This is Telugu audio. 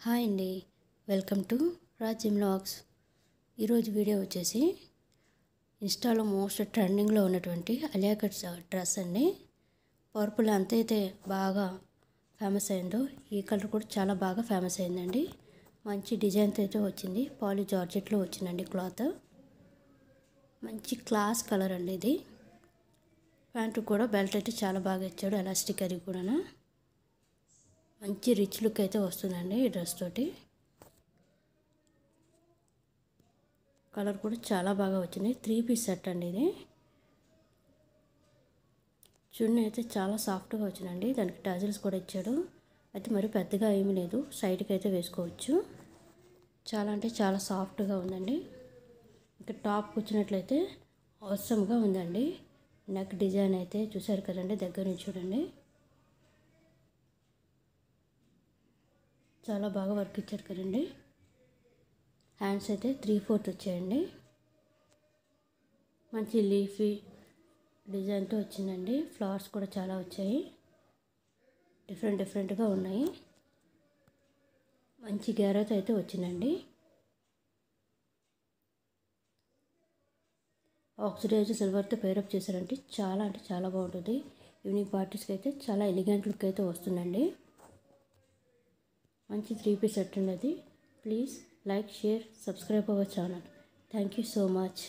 హాయ్ అండి, వెల్కమ్ టు రాజ్యం వ్లాగ్స్. ఈరోజు వీడియో వచ్చేసి ఇన్స్టాలో మోస్ట్ ట్రెండింగ్లో ఉన్నటువంటి అలియా కట్ డ్రెస్ అండి. పర్పుల్ అంతైతే బాగా ఫేమస్ అయిందో ఈ కలర్ కూడా చాలా బాగా ఫేమస్ అయిందండి. మంచి డిజైన్తో అయితే వచ్చింది. పాలీ జార్జెట్లో వచ్చిందండి క్లాత్. మంచి క్లాస్ కలర్ అండి ఇది. ప్యాంటు కూడా బెల్ట్ అయితే చాలా బాగా ఇచ్చాడు, ఎలాస్టిక్ అది కూడా మంచి రిచ్ లుక్ అయితే వస్తుందండి ఈ డ్రెస్ తోటి. కలర్ కూడా చాలా బాగా వచ్చింది. 3 పీస్ సెట్ అండి ఇది. చున్నీ అయితే చాలా సాఫ్ట్గా వచ్చిందండి. దానికి టజిల్స్ కూడా ఇచ్చాడు. అయితే మరి పెద్దగా ఏమీ లేదు, సైడ్కి అయితే వేసుకోవచ్చు. చాలా అంటే చాలా సాఫ్ట్గా ఉందండి. ఇంకా టాప్కి వచ్చినట్లయితే అవసరంగా ఉందండి. నెక్ డిజైన్ అయితే చూసారు కదండి, దగ్గర నుంచి చూడండి. చాలా బాగా వర్క్ ఇచ్చారు కదండి. హ్యాండ్స్ అయితే 3/4 వచ్చాయండి. మంచి లీఫీ డిజైన్తో వచ్చిందండి. ఫ్లవర్స్ కూడా చాలా వచ్చాయి, డిఫరెంట్గా ఉన్నాయి. మంచి గ్యారెట్ అయితే వచ్చిందండి. ఆక్సిడైజ్ సిల్వర్తో పేరప్ చేశారంటే చాలా బాగుంటుంది. ఈవినింగ్ పార్టీస్కి అయితే చాలా ఎలిగెంట్ లుక్ అయితే వస్తుందండి. మంచి 3 పీస్ సెట్ ఉన్నది. Please like, share, subscribe our channel. Thank you so much.